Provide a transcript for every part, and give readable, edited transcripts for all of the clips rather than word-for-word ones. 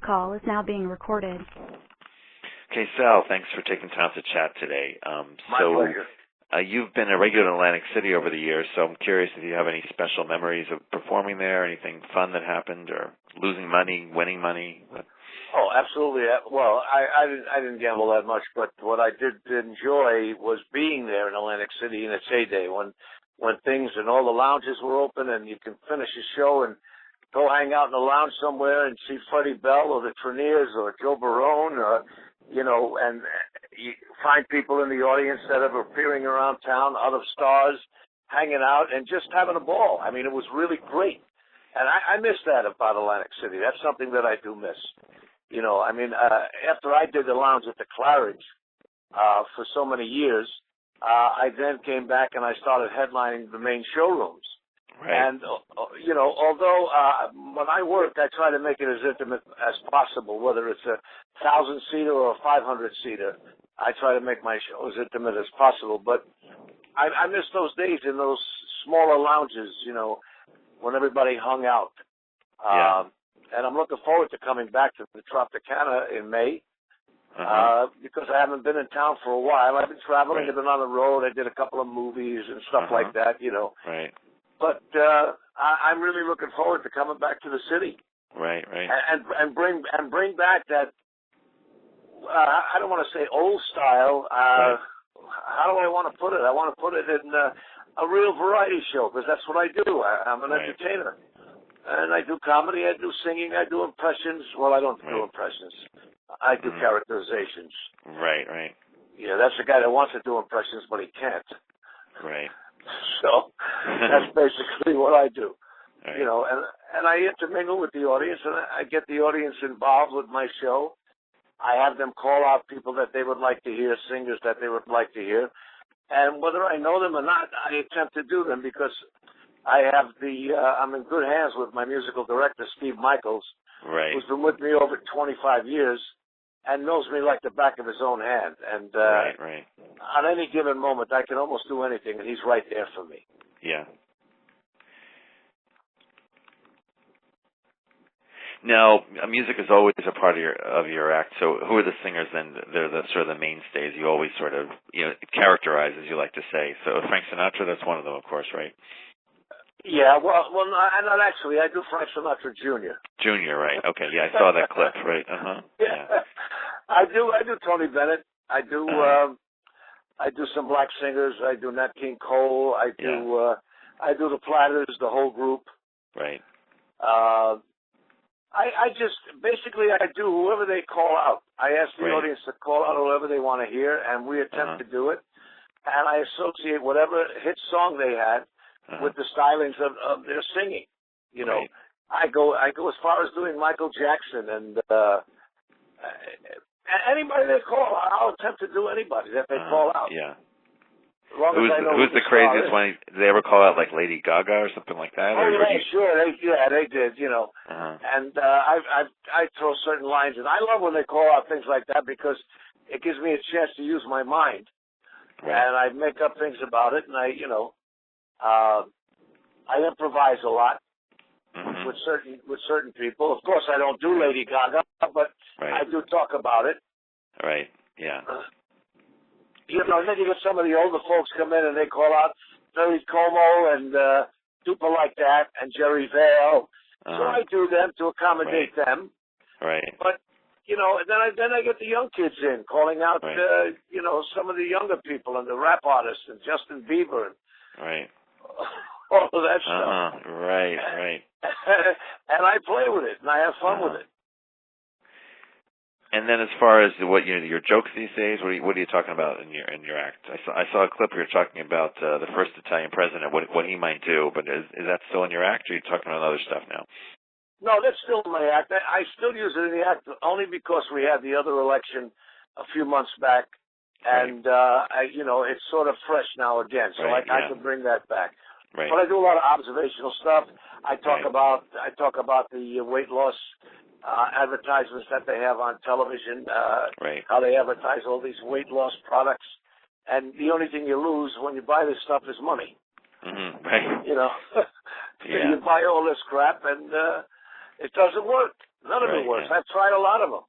call is now being recorded. Okay, Sal, thanks for taking time to chat today. My pleasure. You've been a regular in Atlantic City over the years, so I'm curious if you have any special memories of performing there, anything fun that happened, or losing money, winning money. Oh, absolutely. Well, I didn't gamble that much, but what I did enjoy was being there in Atlantic City in its heyday when things and all the lounges were open and you can finish a show and go hang out in a lounge somewhere and see Freddie Bell or the Treniers or Joe Barone or, and you find people in the audience that are appearing around town, other stars, hanging out and just having a ball. I mean, it was really great. And I miss that about Atlantic City. That's something that I do miss. After I did the lounge at the Claridge for so many years, I then came back and I started headlining the main showrooms. Right. And, although when I work, I try to make it as intimate as possible, whether it's a 1,000-seater or a 500-seater. I try to make my show as intimate as possible. But I miss those days in those smaller lounges, when everybody hung out. Yeah. And I'm looking forward to coming back to the Tropicana in May. Because I haven't been in town for a while. I've been traveling. Right. I've been on the road. I did a couple of movies and stuff like that, Right. But I'm really looking forward to coming back to the city. Right. And bring back that. I don't want to say old style. How do I want to put it? I want to put it in a real variety show because that's what I do. I'm an entertainer, and I do comedy. I do singing. I do impressions. Well, I don't do impressions. I do characterizations. Right. Yeah, that's the guy that wants to do impressions, but he can't. Right. So that's basically what I do. Right. And I intermingle with the audience, and I get the audience involved with my show. I have them call out people that they would like to hear, singers that they would like to hear. And whether I know them or not, I attempt to do them because I have I'm in good hands with my musical director, Steve Michaels, who's been with me over 25 years and knows me like the back of his own hand. And right. on any given moment, I can almost do anything, and he's right there for me. Yeah. Now, music is always a part of your act. So, who are the singers then? They're the sort of the mainstays. You always sort of characterize, as you like to say. So, Frank Sinatra, that's one of them, of course, right? Yeah, well, not actually. I do Frank Sinatra Jr. Jr., right? Okay, yeah, I saw that clip, right? Yeah. I do Tony Bennett. I do some black singers. I do Nat King Cole. I do the Platters, the whole group. Right. I just basically I do whoever they call out. I ask the audience to call out whoever they want to hear, and we attempt to do it. And I associate whatever hit song they had with the stylings of their singing. Right. I go as far as doing Michael Jackson and anybody they call. I'll attempt to do anybody that they call out. Yeah. As long as I know who's the craziest one? Did they ever call out like Lady Gaga or something like that? Oh, sure. They did. And I throw certain lines, and I love when they call out things like that because it gives me a chance to use my mind, and I make up things about it, and I improvise a lot with certain people. Of course, I don't do Lady Gaga, but I do talk about it. Right. Yeah. And then you get some of the older folks come in and they call out Billy Como and people like that and Jerry Vale. So I do them to accommodate them. Right. But then I get the young kids in calling out some of the younger people and the rap artists and Justin Bieber and all of that stuff. Right. And I play with it and I have fun with it. And then, as far as your jokes these days, what are you talking about in your act? I saw a clip where you're talking about the first Italian president, what he might do. But is that still in your act, or are you talking about other stuff now? No, that's still in my act. I still use it in the act only because we had the other election a few months back, and it's sort of fresh now again. So I can bring that back. Right. But I do a lot of observational stuff. I talk about the weight loss advertisements that they have on television, how they advertise all these weight loss products, and the only thing you lose when you buy this stuff is money. Right. You buy all this crap and it doesn't work. None of it works. I've tried a lot of them.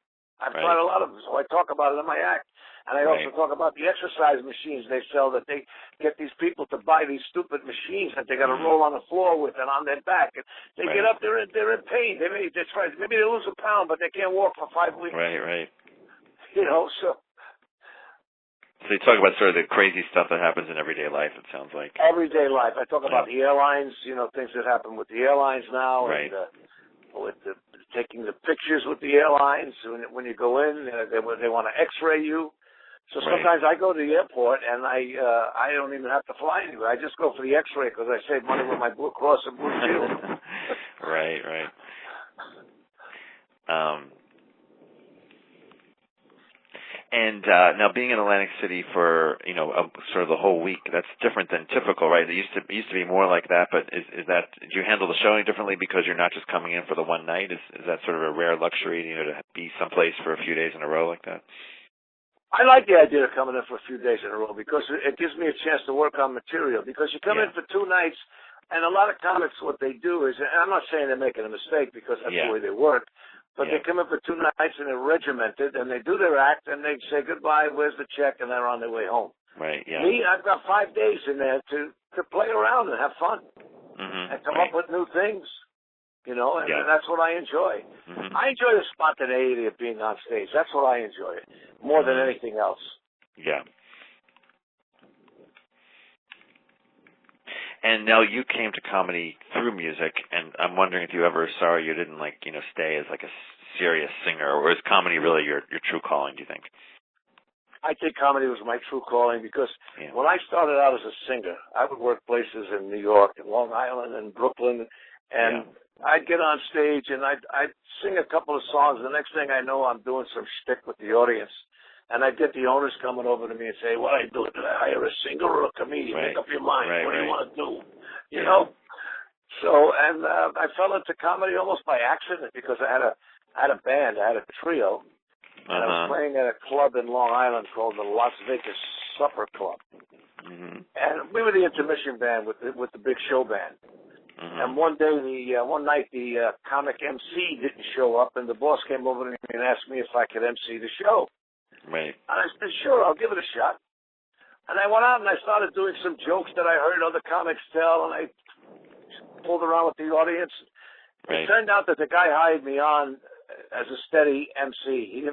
So I talk about it in my act. And I also talk about the exercise machines they sell, that they get these people to buy these stupid machines that they got to roll on the floor with and on their back. And they get up, they're in pain. Maybe they lose a pound, but they can't walk for 5 weeks. Right. You know, so you talk about sort of the crazy stuff that happens in everyday life, it sounds like. Everyday life. I talk about the airlines, you know, things that happen with the airlines now. Right. And, with taking the pictures with the airlines. When you go in, they want to X-ray you. So sometimes I go to the airport and I don't even have to fly anywhere. I just go for the X-ray because I save money with my Blue Cross and Blue Shield. Right. And now, being in Atlantic City for sort of the whole week, that's different than typical, right? It used to be more like that, but is that, do you handle the showing differently because you're not just coming in for the one night? Is that sort of a rare luxury, to be someplace for a few days in a row like that? I like the idea of coming in for a few days in a row because it gives me a chance to work on material. Because you come in for 2 nights, and a lot of comics, what they do is, and I'm not saying they're making a mistake because that's the way they work, but they come in for 2 nights and they're regimented, and they do their act, and they say goodbye, where's the check, and they're on their way home. Right, yeah. Me, I've got 5 days in there to play around and have fun and come up with new things, and that's what I enjoy. I enjoy the spontaneity of being on stage. That's what I enjoy more than anything else. Yeah. And now you came to comedy through music, and I'm wondering if you ever you didn't stay as like a serious singer, or is comedy really your true calling, do you think? I think comedy was my true calling because when I started out as a singer, I would work places in New York and Long Island and Brooklyn, and I'd get on stage and I'd sing a couple of songs. The next thing I know, I'm doing some shtick with the audience. And I'd get the owners coming over to me and say, what do I do? Did I hire a singer or a comedian? Make up your mind. What do you want to do? You know? So, and I fell into comedy almost by accident because I had a band. I had a trio. And I was playing at a club in Long Island called the Las Vegas Supper Club. And we were the intermission band with the big show band. And one night, the comic MC didn't show up, and the boss came over to me and asked me if I could MC the show. Right. And I said, sure, I'll give it a shot. And I went out and I started doing some jokes that I heard other comics tell, and I pulled around with the audience. It turned out that the guy hired me on as a steady MC.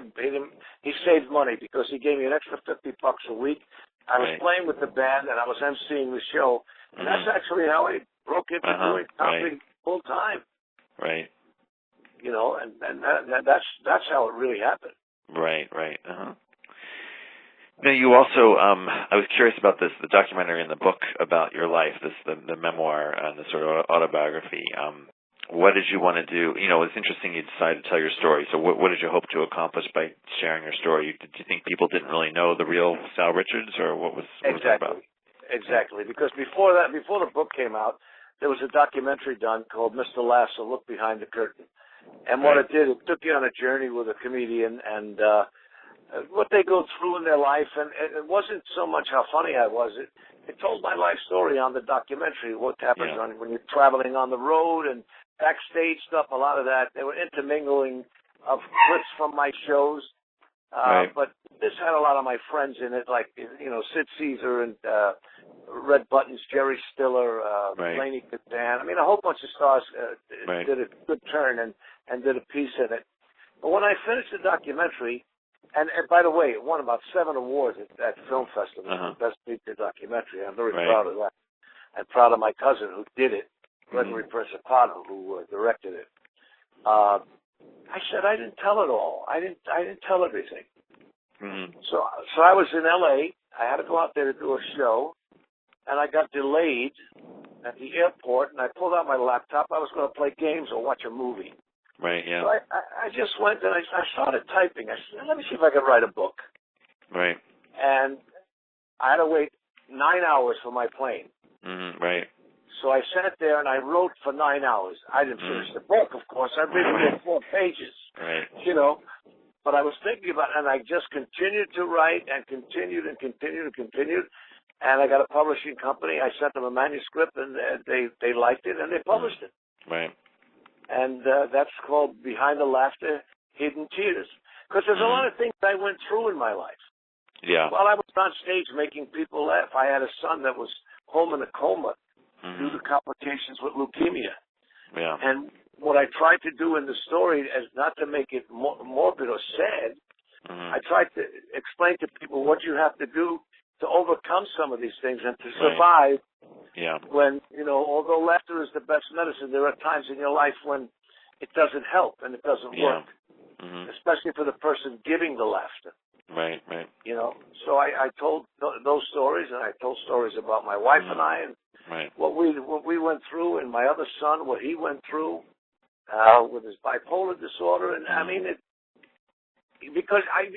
He saved money because he gave me an extra $50 a week. I was playing with the band and I was MCing the show. And that's actually how I broke into doing comedy full time. Right. And that's how it really happened. Right. Now, you also, I was curious about the documentary and the book about your life, the memoir and the sort of autobiography. What did you want to do? It's interesting you decided to tell your story. So what did you hope to accomplish by sharing your story? Did you think people didn't really know the real Sal Richards, or what was that about? Exactly. Because before the book came out, there was a documentary done called Mr. Laughs, A Look Behind the Curtain. And what it did, it took you on a journey with a comedian and what they go through in their life. And it wasn't so much how funny I was. It told my life story on the documentary, what happens when you're traveling on the road and backstage stuff, a lot of that. They were intermingling of clips from my shows. But this had a lot of my friends in it, like, Sid Caesar and Red Buttons, Jerry Stiller, Blaney Kazan. I mean, a whole bunch of stars did a good turn and did a piece in it. But when I finished the documentary, and by the way, it won about 7 awards at Film Festival, Best Feature Documentary. I'm very proud of that. And proud of my cousin who did it, Gregory Principato, who directed it. I said I didn't tell it all. I didn't tell everything. So I was in L.A. I had to go out there to do a show, and I got delayed at the airport, and I pulled out my laptop. I was going to play games or watch a movie. Right, yeah. So I just went and I started typing. I said, let me see if I can write a book. Right. And I had to wait 9 hours for my plane. Right. So I sat there and I wrote for 9 hours. I didn't finish the book, of course. I read 4 pages. Right. But I was thinking about it, and I just continued to write and continued. And I got a publishing company. I sent them a manuscript, and they liked it, and they published it. Right. And that's called Behind the Laughter, Hidden Tears. Because there's a lot of things I went through in my life. Yeah. While I was on stage making people laugh, I had a son that was home in a coma due to complications with leukemia. Yeah. And what I tried to do in the story, as not to make it morbid or sad, I tried to explain to people what you have to do to overcome some of these things and to survive. Yeah. When, although laughter is the best medicine, there are times in your life when it doesn't help and it doesn't work, especially for the person giving the laughter. Right. So I told those stories, and I told stories about my wife and I, and what we went through, and my other son, what he went through with his bipolar disorder, and I mean it. Because I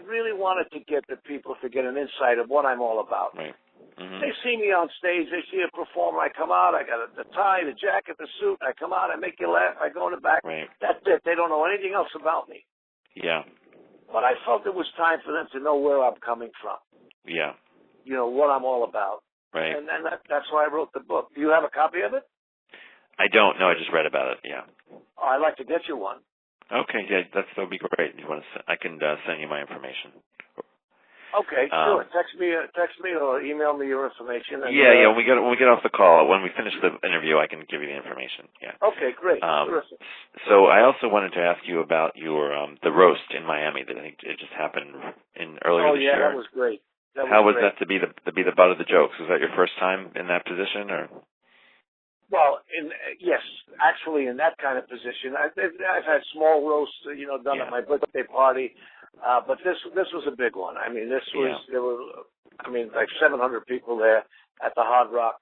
really wanted to get the people to get an insight of what I'm all about. Right. They see me on stage, they see a performer, I come out, I got the tie, the jacket, the suit, I come out, I make you laugh, I go in the back. Right. That's it. They don't know anything else about me. Yeah. But I felt it was time for them to know where I'm coming from. Yeah. What I'm all about. Right. And that's why I wrote the book. Do you have a copy of it? I don't know. I just read about it. Yeah. Oh, I'd like to get you one. Okay. Yeah, that would be great. You want to? I can send you my information. Okay, sure. Text me or email me your information. And, When we get off the call, when we finish the interview, I can give you the information. Yeah. Okay, great. Terrific. So I also wanted to ask you about your the roast in Miami that I think it just happened earlier this year. Oh yeah, that was great. How was that to be the butt of the jokes? Was that your first time in that position, or? Well, yes, actually, in that kind of position, I've had small roasts, done at my birthday party, but this was a big one. I mean, there were like 700 people there at the Hard Rock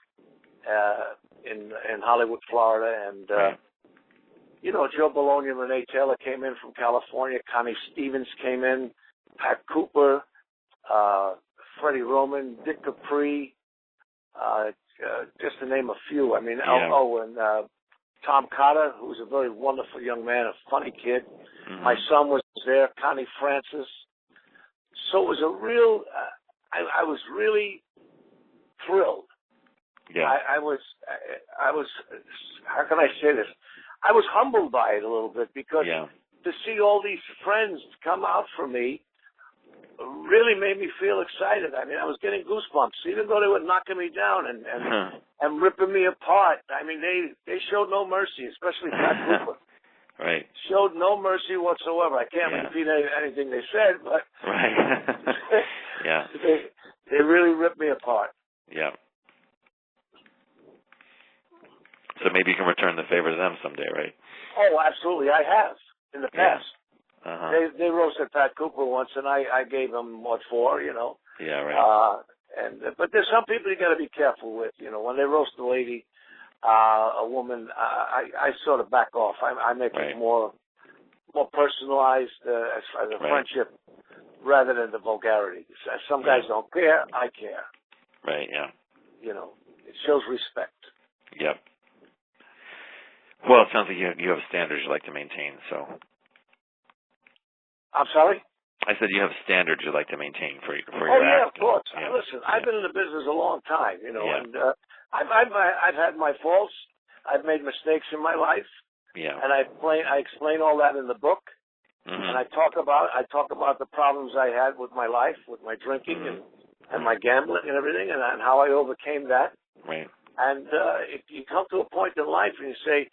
in Hollywood, Florida, and Joe Bologna and Renee Taylor came in from California, Connie Stevens came in, Pat Cooper, Freddie Roman, Dick Capri. Just to name a few. I mean, and Tom Cotter, who's a very wonderful young man, a funny kid. My son was there, Connie Francis. So it was a real, I was really thrilled. Yeah. I was, how can I say this? I was humbled by it a little bit because to see all these friends come out for me really made me feel excited. I mean, I was getting goosebumps, even though they were knocking me down and ripping me apart. I mean, they showed no mercy, especially Pat Cooper. Right. Showed no mercy whatsoever. I can't repeat anything they said, but they really ripped me apart. Yeah. So maybe you can return the favor to them someday, right? Oh, absolutely. I have in the past. They roasted Pat Cooper once, and I gave them what for, Yeah, right. But there's some people you got to be careful with, when they roast a lady, a woman, I sort of back off. I make it more personalized as a friendship rather than the vulgarity. Some guys don't care. I care. Right. Yeah. It shows respect. Yep. Well, it sounds like you have standards you like to maintain, so. I'm sorry? I said you have standards you like to maintain for your act. Oh, yeah, of course. Listen, I've been in the business a long time, and I've had my faults. I've made mistakes in my life. Yeah. And I explain all that in the book. And I talk about the problems I had with my life, with my drinking and my gambling and everything, and how I overcame that. Right. And if you come to a point in life and you say,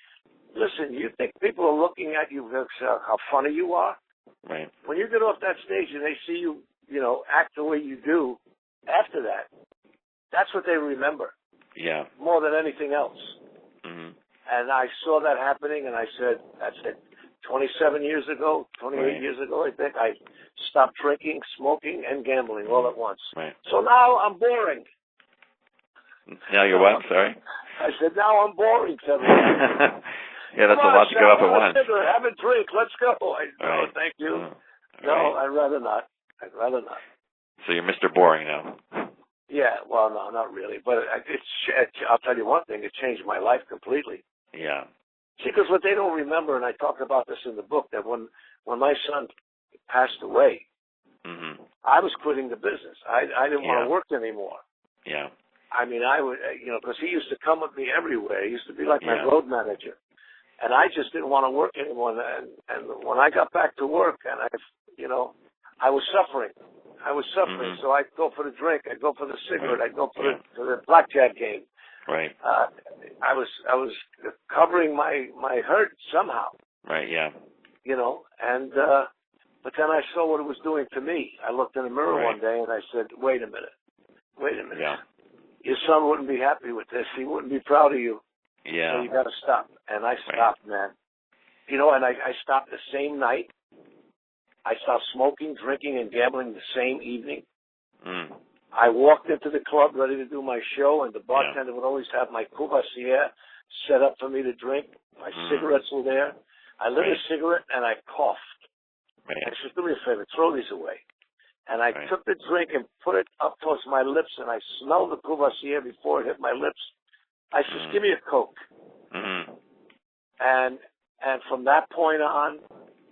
listen, you think people are looking at you how funny you are? Right. When you get off that stage and they see you, act the way you do after that, that's what they remember. Yeah. More than anything else. And I saw that happening, and I said, that's it. 27 years ago, 28 years ago, I think, I stopped drinking, smoking, and gambling all at once. Right. So now I'm boring. Now you're what? Sorry? I said, now I'm boring, everyone. Yeah, that's a lot to go up at once. Have a drink. Let's go. No, thank you. No, I'd rather not. So you're Mr. Boring now. Yeah, well, no, not really. But I'll tell you one thing. It changed my life completely. Yeah. See, because what they don't remember, and I talk about this in the book, that when my son passed away, I was quitting the business. I didn't want to work anymore. Yeah. I mean, I would, because he used to come with me everywhere. He used to be like my road manager. and I just didn't want to work anymore. And when I got back to work, and I was suffering. Mm-hmm. So I'd go for the drink, I'd go for the cigarette, I'd go for the blackjack game. Right. I was covering my hurt somehow. Right. Yeah. And but then I saw what it was doing to me. I looked in the mirror one day and I said, "Wait a minute. Yeah. Your son wouldn't be happy with this. He wouldn't be proud of you. Yeah. So you got to stop." And I stopped, man. And I stopped the same night. I stopped smoking, drinking, and gambling the same evening. Mm. I walked into the club ready to do my show, and the bartender would always have my Courvoisier set up for me to drink. My cigarettes were there. I lit a cigarette, and I coughed. Right. I said, "Do me a favor, throw these away." And I took the drink and put it up towards my lips, and I smelled the Courvoisier before it hit my lips. I said, "Give me a Coke." Mm-hmm. And from that point on,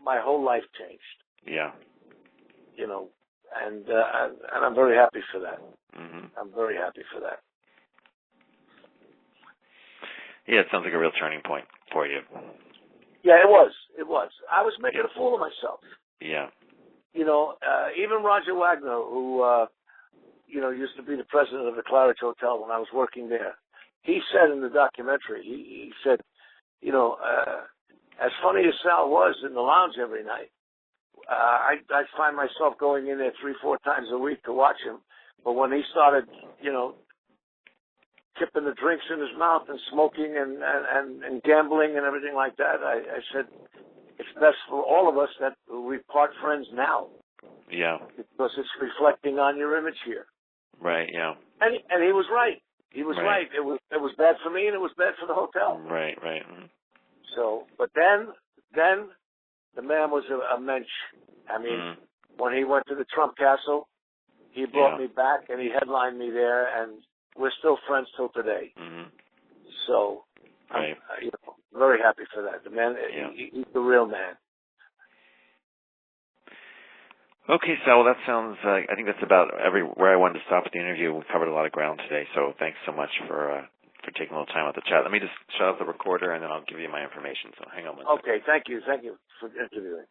my whole life changed. Yeah. And I'm very happy for that. Mm-hmm. I'm very happy for that. Yeah, it sounds like a real turning point for you. Yeah, it was. It was. I was making a fool of myself. Yeah. Even Roger Wagner, who, used to be the president of the Claridge Hotel when I was working there, he said in the documentary, he said, as funny as Sal was in the lounge every night, I'd find myself going in there 3-4 times a week to watch him. But when he started, tipping the drinks in his mouth and smoking and gambling and everything like that, I said, it's best for all of us that we part friends now. Yeah. Because it's reflecting on your image here. Right. Yeah. And he was right. He was right. It was bad for me and it was bad for the hotel. Right. Right. Mm-hmm. So, but then the man was a mensch. I mean, when he went to the Trump Castle, he brought me back and he headlined me there, and we're still friends till today. Mm-hmm. So, I'm very happy for that. The man, he's the real man. Okay, Sal, well, that sounds, I think that's about where I wanted to stop at the interview. We covered a lot of ground today, so thanks so much for taking a little time out to chat. Let me just shut off the recorder, and then I'll give you my information, so hang on one second. Okay, thank you. Thank you for interviewing.